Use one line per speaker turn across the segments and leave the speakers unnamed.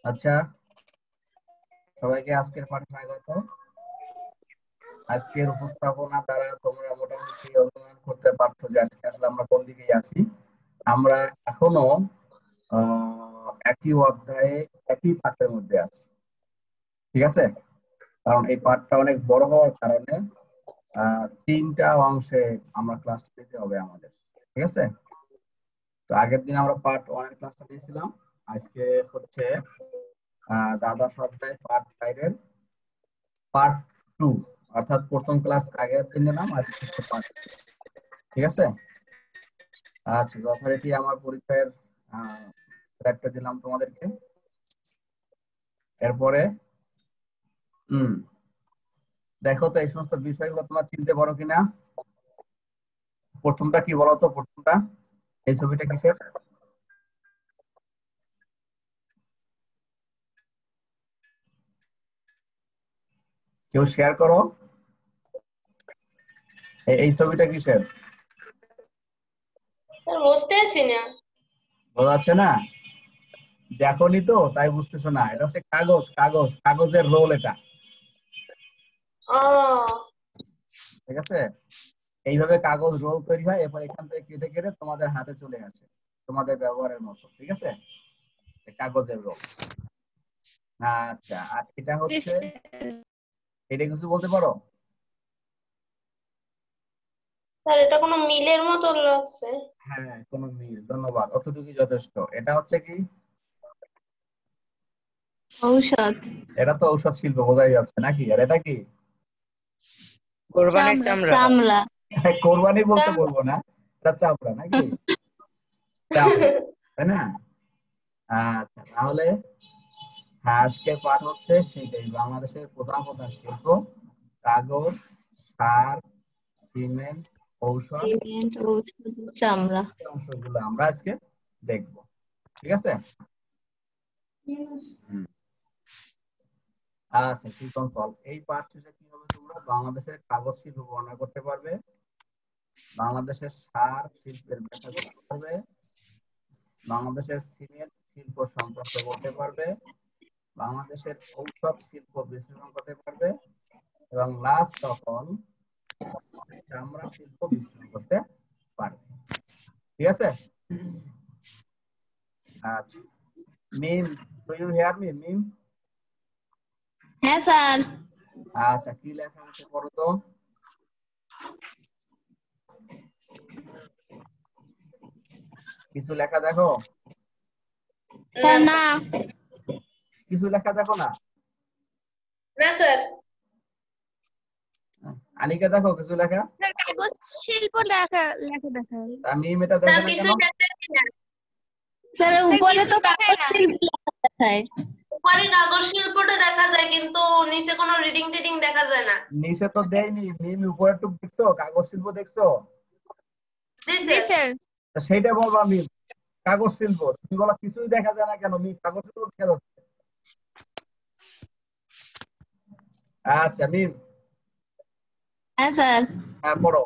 আচ্ছা, সবাইকে আজকের পাঠে স্বাগত। আজকের উপস্থাপনা দ্বারা তোমরা মোটামুটি অনুমান করতে পারছো যে আজকে আসলে আমরা কোন দিকে আছি। আমরা এখনো একই অধ্যায়ে একই পাঠের মধ্যে আছি, ঠিক আছে? কারণ এই পাঠটা অনেক বড় হওয়ার কারণে তিনটা অংশে আমরা ক্লাসটা দিতে হবে আমাদের, ঠিক আছে? তো আগের দিন আমরা পার্ট 1 এর ক্লাসটা দিয়েছিলাম। আজকে হচ্ছে দ্বাদশ অধ্যায় পার্ট 5 এর পার্ট 2, অর্থাৎ প্রথম ক্লাস আগের দিন নিলাম, আজকে হচ্ছে পার্ট 2, ঠিক আছে? আচ্ছা, যথারীতি আমার পরিচয়ের একটা দিলাম তোমাদেরকে। এরপরে দেখো তো এই সমস্ত বিষয়গুলো তোমরা চিনতে পারো কিনা। প্রথমটা কি বলো তো? প্রথমটা এই ছবিটা কিসের? কেউ শেয়ার করো, এই ছবিটা কিসের?
বুঝতে পারছি না।
বোঝা যাচ্ছে না? দেখোনি তো তাই বুঝতেছো না। এটা হচ্ছে কাগজ, কাগজের রোল এটা, ঠিক আছে? এইভাবে কাগজ রোল তৈরি হয়, এরপর এখান থেকে কেটে কেটে তোমাদের হাতে চলে আসে তোমাদের ব্যবহারের মতো, ঠিক আছে? কাগজের রোল। আচ্ছা, আর এটা হচ্ছে, এটা কিছু বলতে পারো?
স্যার এটা কোনো মিলের মতো লাগছে।
হ্যাঁ, কোনো মিল, ধন্যবাদ, অতটুকুই যথেষ্ট। এটা হচ্ছে কি?
ঔষধ।
এটা তো ঔষধ শিল্প, বোঝাই যাচ্ছে নাকি? আর এটা কি?
কোরবানির চামড়া।
চামড়া।
কোরবানি বলতে বলবো না, এটা চামড়া নাকি? চামড়া, তাই না? আচ্ছা, তাহলে আজকের পাঠ হচ্ছে সেটাই, বাংলাদেশের প্রধান প্রধান শিল্প কাগজ, সার, সিমেন্ট, ঔষধ,
সিমেন্ট, ঔষধ, চামড়া।
এই অংশগুলো আমরা আজকে দেখব, ঠিক আছে? হুম। আচ্ছা, চিকন ফল, এই পাঠ শেষে কি হবে? তোমরা বাংলাদেশের কাগজ শিল্প বর্ণনা করতে পারবে, বাংলাদেশের সার শিল্পের ব্যাখ্যা করতে পারবে, বাংলাদেশের সিমেন্ট শিল্প সম্পর্কে বলতে পারবে, বাংলাদেশের ঔষধ শিল্প বিশ্লেষণ করতে পারবে, এবং লাস্ট অফ অল চামড়া শিল্প বিশ্লেষণ করতে পারবে, ঠিক আছে? আচ্ছা, মিম, ডু ইউ হিয়ার মি মিম?
হ্যাঁ স্যার।
আচ্ছা, কি লেখা আছে পড়ো তো। কিছু লেখা দেখো?
স্যার না।
কিছু লেখা দেখো না?
না স্যার।
আনিকা দেখো কিছু লেখা?
স্যার কাগজ শিল্প লেখা লেখা দেখায়।
মিম এটা
স্যার
দেখে না কেন?
কিছুই দেখতেছি না।
স্যার উপরে তো কাগজ শিল্প লেখা দেখায়।
উপরে কাগজ শিল্পটা দেখা যায় কিন্তু নিচে কোনো রিডিং টিডিং দেখা যায় না।
নিচে তো দেয়নি। মিম উপরে টুক দেখছো, কাগজ শিল্প দেখছো?
জি স্যার।
তা সেইটা বলবা মিম, কাগজ শিল্প। তুমি বলো কিছুই দেখা যায় না কেন, মিম কাগজ শিল্প দেখা যাচ্ছে। আচ্ছা মিম,
হ্যাঁ স্যার।
হ্যাঁ পড়ো।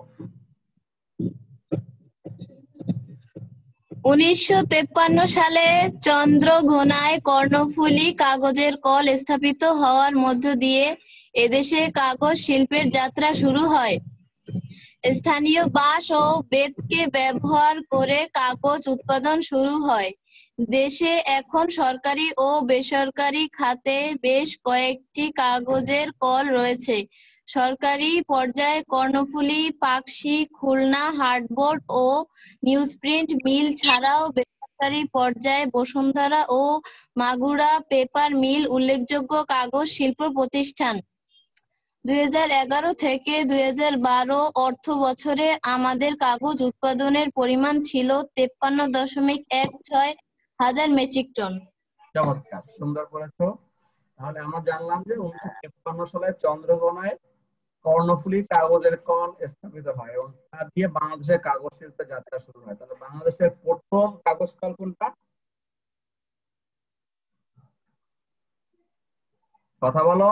1953 সালে চন্দ্রঘোনায় কর্ণফুলী কাগজের কল স্থাপিত হওয়ার মধ্য দিয়ে এদেশে কাগজ শিল্পের যাত্রা শুরু হয়। স্থানীয় বাঁশ ও বেতকে ব্যবহার করে কাগজ উৎপাদন শুরু হয়। দেশে এখন সরকারি ও বেসরকারি খাতে বেশ কয়েকটি কাগজের কল রয়েছে। সরকারি পর্যায়ে কর্ণফুলী, পাকশী, খুলনা হার্ডবোর্ড ও নিউজপ্রিন্ট মিল ছাড়াও বেসরকারি পর্যায়ে বসুন্ধরা ও মাগুরা পেপার মিল উল্লেখযোগ্য কাগজ শিল্প প্রতিষ্ঠান। 2011 থেকে 2012 অর্থবছরে আমাদের কাগজ উৎপাদনের পরিমাণ ছিল 53.16 হাজার মেট্রিক টন।
চমৎকার, সুন্দর করেছো। তাহলে আমরা জানলাম যে 1953 সালে চন্দ্রঘোনায় কর্ণফুলী কাগজের কল স্থাপিত হয় এবং তা দিয়ে বাংলাদেশের কাগজ শিল্পের যাত্রা শুরু হয়। তাহলে বাংলাদেশের প্রথম কাগজ কল কোনটা? কথা বলো।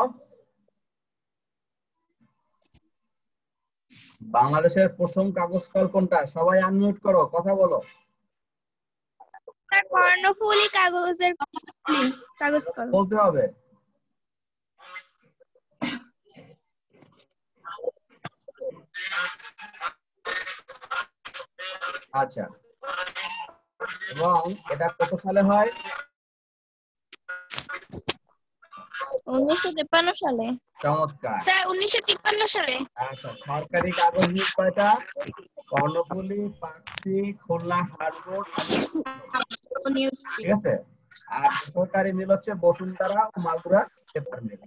বাংলাদেশের প্রথম কাগজ কল কোনটা? সবাই আনমিউট করো, কথা বলো।
কর্ণফুলী কাগজের কাগজ কল।
বলতে হবে। আচ্ছা, এবং এটা কত সালে হয়?
1953 সালে।
চমৎকার।
স্যার 1953 সালে।
আচ্ছা, সরকারি কাগজ মিল কয়টা? কর্ণফুলী, পাকশি, খুলনা হাটবোর্ড, ঠিক আছে। আর বেসরকারি মিল হচ্ছে বসুন্ধরা ও মাগুরা পেপার মিল,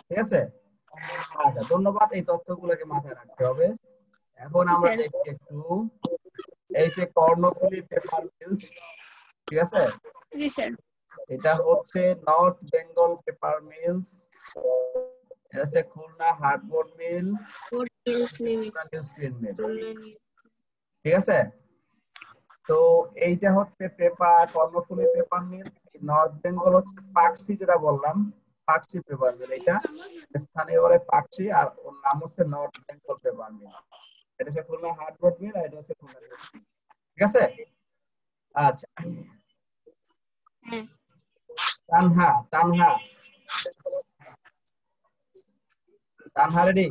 ঠিক আছে। আচ্ছা, ধন্যবাদ, এই তথ্যগুলোকে মাথায় রাখতে হবে। এখন আমরা দেখি একটু, এই যে কর্ণফুলী পেপার মিলস, ঠিক আছে,
জি স্যার।
এটা হচ্ছে নর্থ বেঙ্গল পেপার মিলস, এটা হচ্ছে Khulna hardboard mill, Khulna newsprint mill, ঠিক আছে। তো এইটা হচ্ছে paper, Karnaphuli paper mill. North Bengal হচ্ছে পাকশি, যেটা বললাম, পাকশি পেপার মিল, এটা স্থানীয় বলে পাকশি, আর ওর নাম হচ্ছে নর্থ বেঙ্গল পেপার মিল। এটা হচ্ছে খুলনা হাটবোর্ড মিল, আর এটা হচ্ছে খুলনা নিউজপ্রিন্ট, ঠিক আছে। আচ্ছা, তানহা তানহা তানহা রেডি?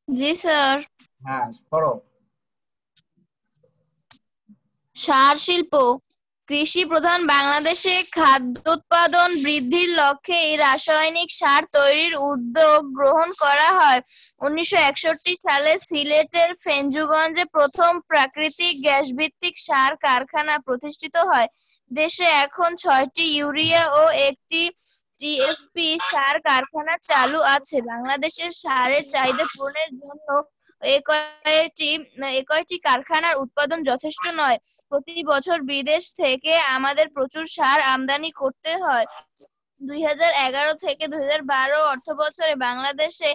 জি স্যার।
হ্যাঁ, করো।
সার শিল্প। কৃষি প্রধান বাংলাদেশে খাদ্য উৎপাদন বৃদ্ধির লক্ষ্যে এই রাসায়নিক সার তৈরির উদ্যোগ গ্রহণ করা হয়। 1961 সালে সিলেটের ফেঞ্জুগঞ্জে প্রথম প্রাকৃতিক গ্যাস ভিত্তিক সার কারখানা প্রতিষ্ঠিত হয়। দেশে এখন 6টি ইউরিয়া ও একটি টিএসপি সার কারখানা চালু আছে। বাংলাদেশের সারের চাহিদা পূরণের জন্য একটি কারখানার উৎপাদন যথেষ্ট নয়। প্রতি বছর বিদেশ থেকে আমাদের প্রচুর সার আমদানি করতে হয়। 2011 থেকে 2012 অর্থবছরে বাংলাদেশে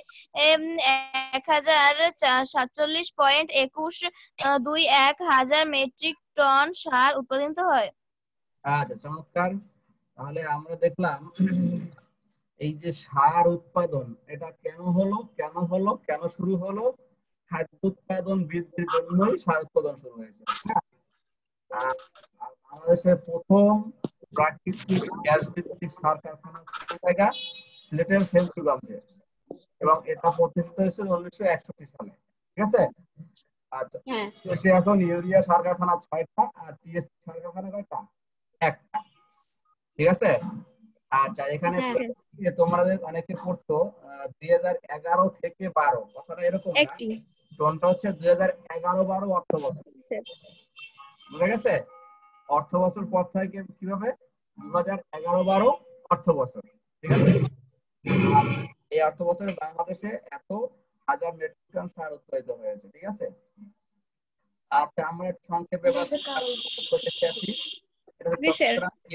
1047.21 হাজার মেট্রিক টন সার উৎপাদিত হয়।
আচ্ছা, চমৎকার। তাহলে আমরা দেখলাম এই যে সার উৎপাদন, এটা কেন হলো, কেন শুরু হলো? খাদ্য উৎপাদন বৃদ্ধির জন্যই সার উৎপাদন শুরু হয়েছে। আর বাংলাদেশের প্রথম প্রাকৃতিক গ্যাস ভিত্তিক সার কারখানা জায়গা সিলেটের ফেঞ্চুগঞ্জে, এবং এটা প্রতিষ্ঠিত হয়েছিল 1961 সালে, ঠিক আছে। আচ্ছা, দেশে এখন ইউরিয়া সার কারখানা 6টা, আর টিএসপি সার কারখানা কয়টা? একটা, ঠিক আছে। আচ্ছা, এখানে তোমাদের অনেকে পড়তো 2011 থেকে 12, কথাটা এরকম না, টোনটা হচ্ছে 2011-12 অর্থ বছর, বুঝা গেছে। অর্থ বছর পর থেকে কিভাবে 2011-12 অর্থ বছর, ঠিক আছে। এই অর্থ বছরে বাংলাদেশে এত হাজার মেট্রিক টন সার উৎপাদিত হয়েছে, ঠিক আছে। আচ্ছা, আমরা একটু সংক্ষেপে দেখতে আসি। এটা হচ্ছে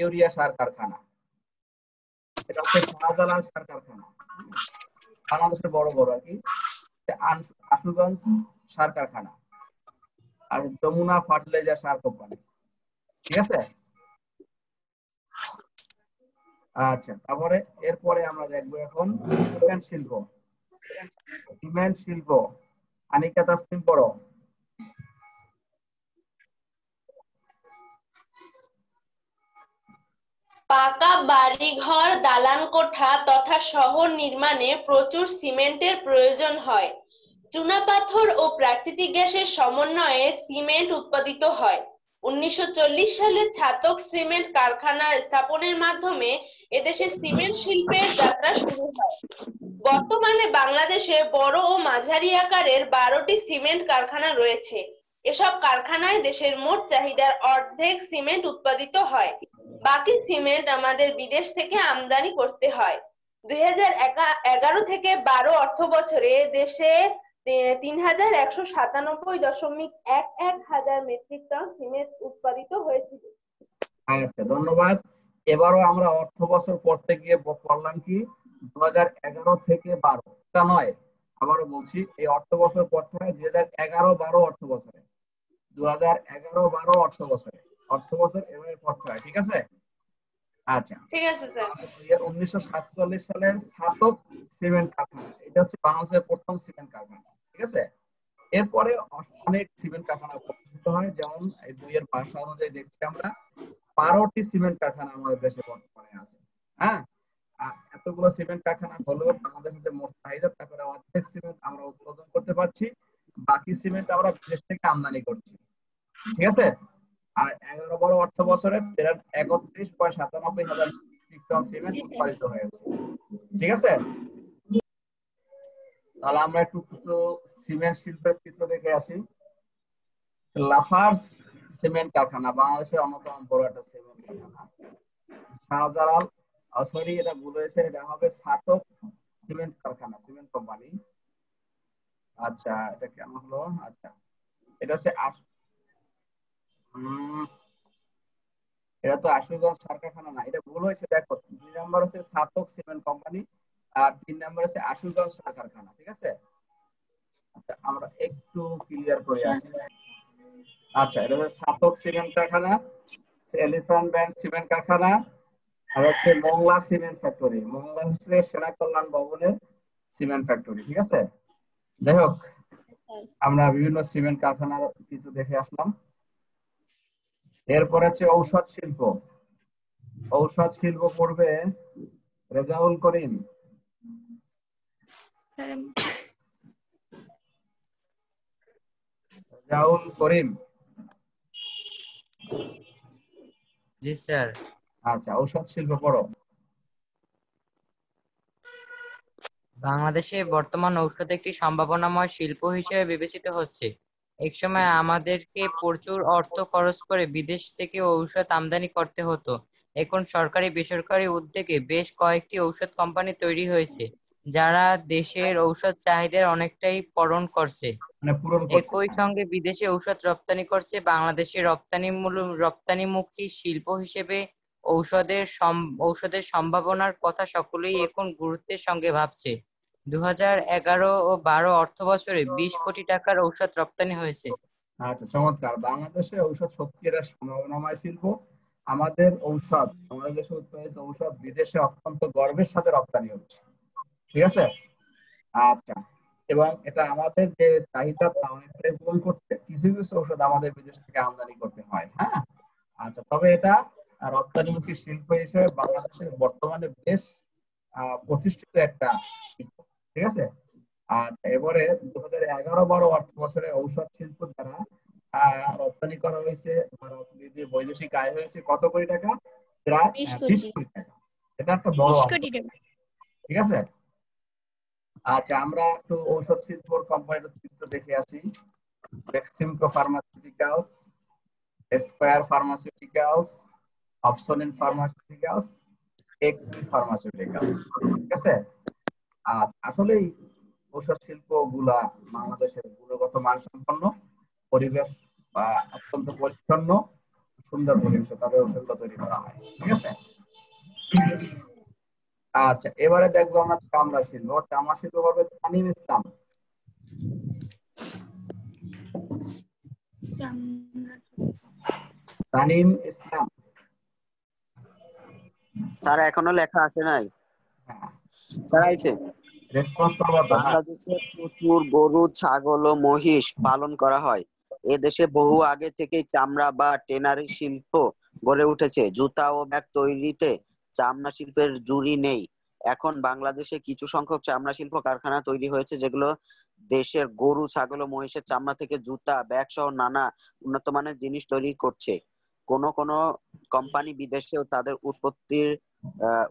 ইউরিয়া সার কারখানা, এটা হচ্ছে শাহজালাল সার কারখানা, বাংলাদেশের বড় বড় আর কি। আশুগঞ্জ সার কারখানা, আর যমুনা ফার্টিলাইজার সার কোম্পানি, ঠিক আছে। আচ্ছা, তারপরে এরপরে আমরা দেখবো এখন সিমেন্ট শিল্প। সিমেন্ট শিল্প, আনিকা তাসলিম পড়ো।
পাকা বাড়িঘর, দালান কোঠা তথা শহর নির্মাণে প্রচুর সিমেন্টের প্রয়োজন হয়। চুনাপাথর ও প্রাকৃতিক গ্যাসের সমন্বয়ে সিমেন্ট উৎপাদিত হয়। 1940 সালে ছাতক সিমেন্ট কারখানা স্থাপনের মাধ্যমে এদেশে সিমেন্ট শিল্পের যাত্রা শুরু হয়। বর্তমানে বাংলাদেশে বড় ও মাঝারি আকারের 12টি সিমেন্ট কারখানা রয়েছে। এসব কারখানায় দেশের মোট চাহিদার অর্ধেক সিমেন্ট উৎপাদিত হয়। বাকি সিমেন্ট আমাদের বিদেশ থেকে আমদানি করতে হয়। 2011 থেকে 12 অর্থ বছরে দেশে 3197.11 হাজার মেট্রিক টন সিমেন্ট উৎপাদিত হয়েছিল।
আচ্ছা, ধন্যবাদ। এবারও আমরা অর্থ বছর পড়তে গিয়ে পড়লাম কি 2011 থেকে 12, এটা নয়, আবারও বলছি, এই অর্থ বছর পড়তে হয় 2011-12 অর্থ বছরে, 2011-12 অর্থ বছর এভাবে পড়তে হয়, ঠিক আছে। আচ্ছা,
ঠিক আছে স্যার।
1947 সালে ছাতক সিমেন্ট কারখানা, এটা হচ্ছে বাংলাদেশের প্রথম সিমেন্ট কারখানা, ঠিক আছে। এরপরে অনেক সিমেন্ট কারখানা প্রতিষ্ঠিত হয়, যেমন এই বইয়ের ভাষা অনুযায়ী দেখছি আমরা 12টি সিমেন্ট কারখানা আমাদের দেশে বর্তমানে আছে। হ্যাঁ, এতগুলো সিমেন্ট কারখানা হলেও বাংলাদেশের যে মোট চাহিদা তারপরে অর্ধেক সিমেন্ট আমরা উৎপাদন করতে পারছি, বাকি সিমেন্ট আমরা বিদেশ থেকে আমদানি করছি। ঠিক আছে। আর 11-12 অর্থ বছরে 31,97,000 মেট্রিক টন সিমেন্ট উৎপাদিত হয়েছে। ঠিক আছে। তাহলে আমরা একটু কিছু সিমেন্ট শিল্পের চিত্র দেখে আসি। লাফার্জ সিমেন্ট কারখানা বাংলাদেশের অন্যতম বড় একটা সিমেন্ট কারখানা। শাহজালাল, সরি এটা ভুল হয়েছে, এটা হবে সাতক সিমেন্ট কারখানা, সিমেন্ট কোম্পানি। আচ্ছা এটা কেমন হলো? আচ্ছা এটা হচ্ছে এটা তো আশুগঞ্জ সার কারখানা না, এটা ভুল হয়েছে। দেখো 2 নাম্বার হচ্ছে সাতক সিমেন্ট কোম্পানি আর 3 নাম্বার হচ্ছে আশুগঞ্জ সার কারখানা। ঠিক আছে। আচ্ছা আমরা একটু ক্লিয়ার করে আসি। আচ্ছা এটা হচ্ছে সাতক সিমেন্ট কারখানা, এলিফ্যান্ট ব্যাংক সিমেন্ট কারখানা, আর হচ্ছে মোংলা সিমেন্ট ফ্যাক্টরি। মোংলা হচ্ছে সেনা কল্যাণ ভবনের সিমেন্ট ফ্যাক্টরি। ঠিক আছে। যাই হোক, আমরা বিভিন্ন সিমেন্ট কারখানার কিছু দেখে আসলাম। এরপর আছে ঔষধ শিল্প। ঔষধ শিল্প পড়বে রেজাউল করিম। রেজাউল করিম।
জি স্যার।
আচ্ছা ঔষধ শিল্প পড়ো।
বাংলাদেশে বর্তমান ঔষধ একটি সম্ভাবনাময় শিল্প হিসেবে বিবেচিত হচ্ছে। একসময় আমাদেরকে প্রচুর অর্থ খরচ করে বিদেশ থেকে ঔষধ আমদানি করতে হতো। এখন সরকারি বেসরকারি উদ্যোগে বেশ কয়েকটি ঔষধ কোম্পানি তৈরি হয়েছে, যারা দেশের ঔষধ চাহিদার অনেকটাই পূরণ করছে।
মানে পূরণ করছে।
একই সঙ্গে বিদেশে ঔষধ রপ্তানি করছে। বাংলাদেশের রপ্তানিমুখী শিল্প হিসেবে ঔষধের সম্ভাবনার কথা সকলেই এখন গুরুত্বের সঙ্গে ভাবছে। 2011 ও 12 অর্থ বছরে 20 কোটি টাকার ঔষধ রপ্তানি হয়েছে।
আচ্ছা চমৎকার। বাংলাদেশে ঔষধ সত্যি একটা সম্ভাবনাময় শিল্প। আমাদের দেশে উৎপাদিত ঔষধ বিদেশে অত্যন্ত গর্বের সাথে রপ্তানি হচ্ছে। ঠিক আছে। আচ্ছা, এবং এটা আমাদের যে চাহিদা তা অনেকটাই পূরণ করতে কিছু কিছু ঔষধ আমাদের বিদেশ থেকে আমদানি করতে হয়। হ্যাঁ। আচ্ছা তবে এটা রপ্তানিমুখী শিল্প হিসেবে বাংলাদেশের বর্তমানে বেশ প্রতিষ্ঠিত একটা শিল্প। ঠিক আছে। আর এবারে 2011-12 অর্থ বছরে ঔষধ শিল্প দ্বারা রপ্তানি করা হয়েছে, বৈদেশিক আয় হয়েছে কত কোটি টাকা? প্রায় 20 কোটি টাকা। এটা একটা বড় অঙ্ক। ঠিক আছে। আচ্ছা আমরা একটু ঔষধ শিল্পর কোম্পানির চিত্র দেখে আসি। Beximco pharmaceuticals, square pharmaceuticals, অপসনিন pharmaceuticals, এক্সি pharmaceuticals. ঠিক আছে। আর আসলেই ঔষধ শিল্প গুলা বাংলাদেশের গুণগত মানসম্পন্ন, পরিবেশ অত্যন্ত পরিচ্ছন্ন, সুন্দর পরিবেশে তাদের ঔষধগুলো তৈরি করা হয়। ঠিক আছে। আচ্ছা এবারে দেখবো আমরা চামড়া শিল্প। চামড়া শিল্প হবে তানিম ইসলাম। তানিম ইসলাম।
স্যার এখনো লেখা আসে নাই।
হ্যাঁ
স্যার আইছে।
রেসপন্স করবো তো।
বাংলাদেশে প্রচুর গরু, ছাগল ও মহিষ পালন করা হয়। এদেশে বহু আগে থেকেই চামড়া বা টেনারি শিল্প গড়ে উঠেছে। জুতা ও ব্যাগ তৈরিতে চামড়া শিল্পের জুড়ি নেই। এখন বাংলাদেশে কিছু সংখ্যক চামড়া শিল্প কারখানা তৈরি হয়েছে, যেগুলো দেশের গরু, ছাগল ও মহিষের চামড়া থেকে জুতা, ব্যাগ সহ নানা উন্নত মানের জিনিস তৈরি করছে। কোন কোন কোম্পানি বিদেশেও তাদের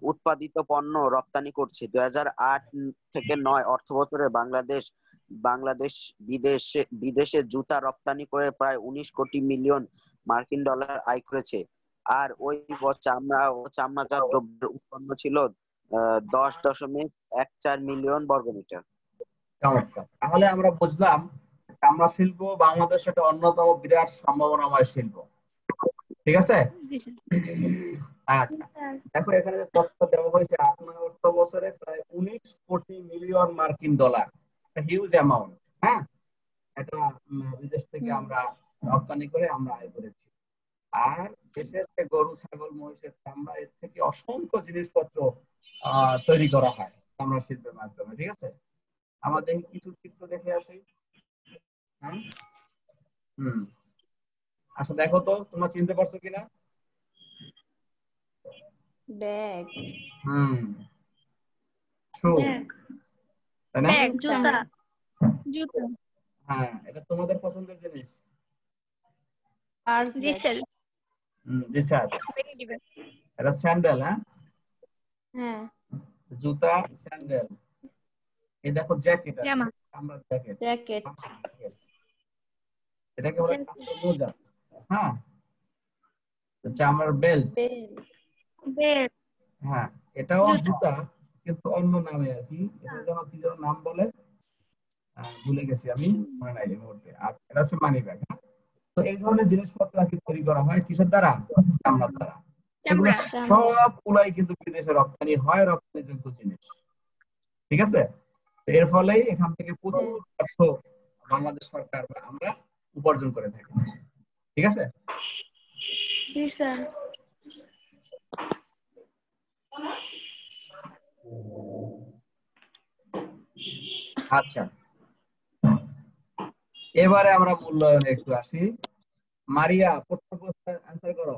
উৎপাদিত পণ্য রপ্তানি করছে। 2008 থেকে 9 অর্থ বছরে বাংলাদেশ বিদেশে জুতা রপ্তানি করে প্রায় 19 কোটি মিলিয়ন মার্কিন ডলার আয় করেছে। আর ওই চামড়া ও চামড়াজাত দ্রব্যের উৎপন্ন ছিল 10.14 মিলিয়ন বর্গমিটার।
চমৎকার। তাহলে আমরা বুঝলাম চামড়া শিল্প বাংলাদেশ একটা অন্যতম বিরাট সম্ভাবনাময় শিল্প। ঠিক আছে। আচ্ছা দেখো এখানে যে তথ্য দেওয়া হয়েছে 8 অর্থ বছরে প্রায় 19 কোটি মিলিয়ন মার্কিন ডলার, হিউজ অ্যামাউন্ট। হ্যাঁ, এটা বিদেশ থেকে আমরা রপ্তানি করে আমরা আয় করেছি। আর দেশের যে গরু, ছাগল, মহিষের চামড়া, এর থেকে অসংখ্য জিনিসপত্র তৈরি করা হয় চামড়া শিল্পের মাধ্যমে। ঠিক আছে। আমাদের কিছু চিত্র দেখে আসি। হ্যাঁ হুম আচ্ছা দেখো তো তোমরা চিনতে পারছো কিনা
ব্যাগ
হুম শু তাই না
ব্যাগ জুতা জুতা
হ্যাঁ এটা তোমাদের পছন্দের জিনিস
পার্স জি স্যার
জি স্যার এটা স্যান্ডেল হ্যাঁ
হ্যাঁ
জুতা স্যান্ডেল এই দেখো জ্যাকেট আছে
জামা
আমরা জ্যাকেট
জ্যাকেট
এটাকে বলে কাপড়ের মোজা হ্যাঁ চামড়ার বেল্ট
বেল্ট
হ্যাঁ এটাও
জুতা
জুতা কিন্তু অন্য নামে আর কি এটা যেন কি যেন নাম বলে ভুলে গেছি আমি মনে নাই এই মুহূর্তে আর এটা হচ্ছে মানি ব্যাগ তো এই ধরনের জিনিসপত্র আর কি তৈরি করা হয় কিসের দ্বারা চামড়ার দ্বারা এগুলো
চামড়া
সবগুলাই কিন্তু বিদেশে রপ্তানি হয় রপ্তানিযোগ্য জিনিস ঠিক আছে তো এর ফলেই এখান থেকে প্রচুর অর্থ বাংলাদেশ সরকার বা আমরা উপার্জন করে থাকি ঠিক আছে
জি স্যার
আচ্ছা এবারে আমরা মূল্যায়নে একটু আসি মারিয়া প্রথম প্রশ্নের অ্যান্সার করো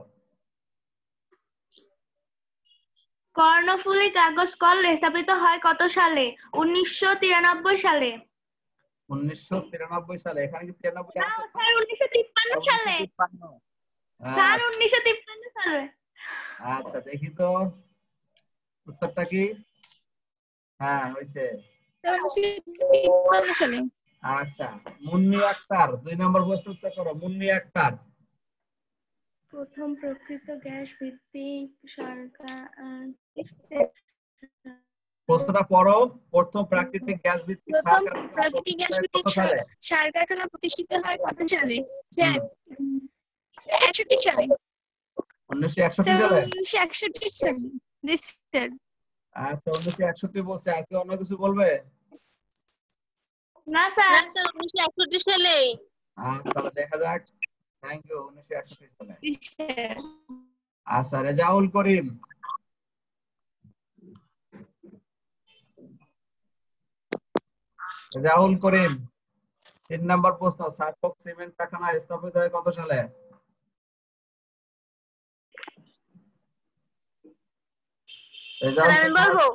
কর্ণফুলী কাগজ কল স্থাপিত হয় কত সালে? 1993 সালে।
1993 সালে এখানে কি 93 আছে
স্যার 1953 সালে।
1953
স্যার 1953 সালে।
আচ্ছা দেখি তো উত্তরটা কি হ্যাঁ হইছে
1953 সালে
আচ্ছা মুন্নি আক্তার 2 নম্বর প্রশ্ন উত্তর করো মুন্নি আক্তার
প্রথম প্রকৃত গ্যাস ভিত্তিক সরকার
প্রশ্নটা পড়ো প্রথম প্রাকৃতিক গ্যাস ভিত্তিক সার
প্রথম
কারখানা
প্রাকৃতিক গ্যাস ভিত্তিক
কত সালে
সার কারখানা প্রতিষ্ঠিত হয় কত সালে স্যার 61 সালে
1961 সালে
1961 সালে জি স্যার
আচ্ছা 1961 বলছে আর কি অন্য কিছু বলবে
না স্যার
1961 সালে
আচ্ছা তাহলে দেখা যাক থ্যাংক ইউ 1961 সালে
জি স্যার
আচ্ছা রেজাউল করিম রেজাউল করিম 3 নম্বর প্রশ্ন সার্থক সিমেন্ট কারখানা স্থাপিত হয় কত সালে
আমি বলবো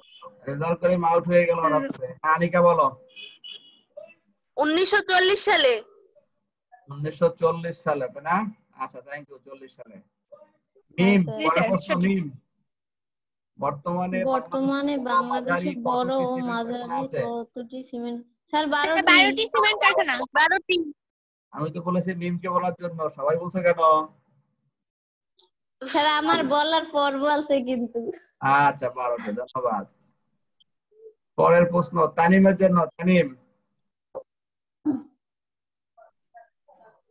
রেজাউল করিম আউট হয়ে গেল রাতে আনিকা বলো
1940 সালে
1940 সালে তাই না আচ্ছা থ্যাংক ইউ 40 সালে মিম পরের প্রশ্ন মিম বর্তমানে
বাংলাদেশে বড় ও মাঝারি কতটি সিমেন্ট স্যার 12টি
সিমেন্ট কারখানা
12টি
আমি তো বলেছি মিমকে বলার জন্য সবাই বলছো কেন
স্যার আমার বলার পর বলছে কিন্তু
আচ্ছা 12টি ধন্যবাদ পরের প্রশ্ন তানিমের জন্য তানিম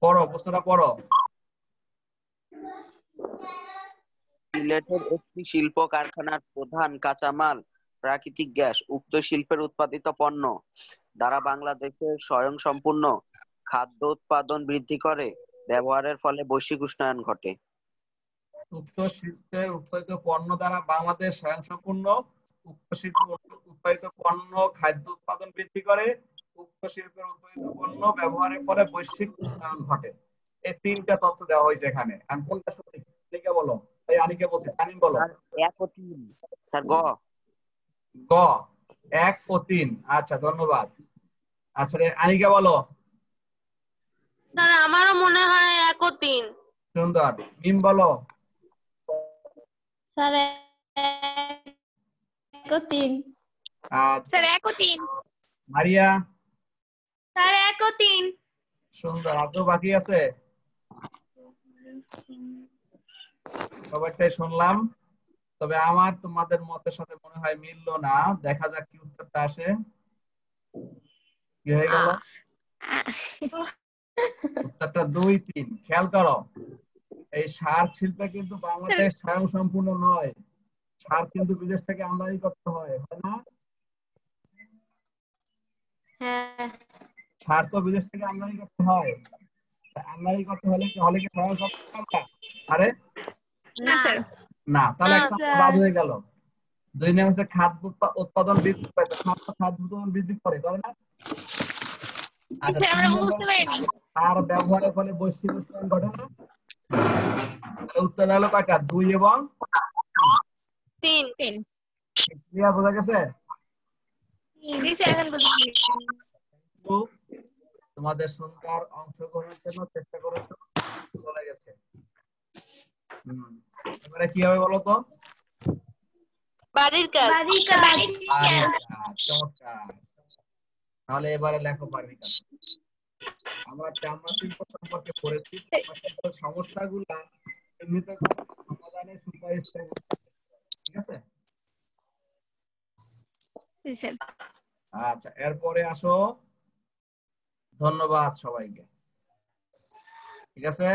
পড়ো প্রশ্নটা পড়ো
সিলেটের একটি শিল্প কারখানার প্রধান কাঁচামাল প্রাকৃতিক গ্যাস। উক্ত শিল্পের উৎপাদিত পণ্য দ্বারা বাংলাদেশের স্বয়ংসম্পূর্ণ খাদ্য উৎপাদন বৃদ্ধি করে ব্যবহারের ফলে বৈশ্বিক উষ্ণায়ন ঘটে।
উক্ত শিল্পের উৎপাদিত পণ্য দ্বারা বাংলাদেশ স্বয়ংসম্পূর্ণ উক্ত শিল্প উৎপাদিত পণ্য খাদ্য উৎপাদন বৃদ্ধি করে উক্ত শিল্পের উৎপাদিত পণ্য ব্যবহারের ফলে বৈশ্বিক উষ্ণায়ন ঘটে এই তিনটা তথ্য দেওয়া হয়েছে এখানে আর কোনটা সঠিক লিখে বলো এই আনিকে বলছি তানিম বলো
স্যার 1 ও 3 স্যার গ
গ 1 ও 3 আচ্ছা ধন্যবাদ আচ্ছা আনিকা বলো
স্যার আমারও মনে হয় 1 ও 3
সুন্দর মিম বলো
স্যার 1 ও 3
আচ্ছা
স্যার 1 ও 3
মারিয়া
স্যার 1 ও 3
সুন্দর আর তো বাকি আছে সবাইটাই শুনলাম তবে আমার তোমাদের মতের সাথে মনে হয় মিললো না দেখা যাক কি উত্তরটা আসে কি হয়ে গেল উত্তরটা 2 3 খেয়াল করো এই সার শিল্পে কিন্তু বাংলাদেশ স্বয়ংসম্পূর্ণ নয় সার কিন্তু বিদেশ থেকে আমদানি করতে হয় না
হ্যাঁ
সার তো বিদেশ থেকে আমদানি করতে হয় আমদানি করতে হলে কি স্বয়ংসম্পূর্ণ আরে
না স্যার
না তাহলে একটা বাদ হয়ে গেল 2 নম্বর হচ্ছে খাদ্য উৎপাদন বৃদ্ধি পায় খাদ্য উৎপাদন বৃদ্ধি করে না আচ্ছা
স্যার আমরা বুঝতে পারিনি।
সার ব্যবহারের ফলে বৈশ্বিক উষ্ণায়ন ঘটে না? তাহলে উত্তর হলো কয়টা? 2 এবং
3
ক্লিয়ার, বোঝা গেছে?
জি স্যার এখন বুঝেছি।
তো তোমাদের সুন্দর অংশগ্রহণের জন্য চেষ্টা করেছো, চলে গেছে। এবারে কি হবে বলো তো?
বাড়ির কাজ।
বাড়ির কাজ।
বাড়ির কাজ। চমৎকার। তাহলে এবারে লেখো বাড়ির কাজ। আমরা চামড়া শিল্প সম্পর্কে পড়েছি, চামড়া শিল্পের সমস্যাগুলা এমনিতে সমাধানের সুপারিশ করব। ঠিক আছে?
জি স্যার।
আচ্ছা, এরপরে আসো, ধন্যবাদ সবাইকে। ঠিক আছে?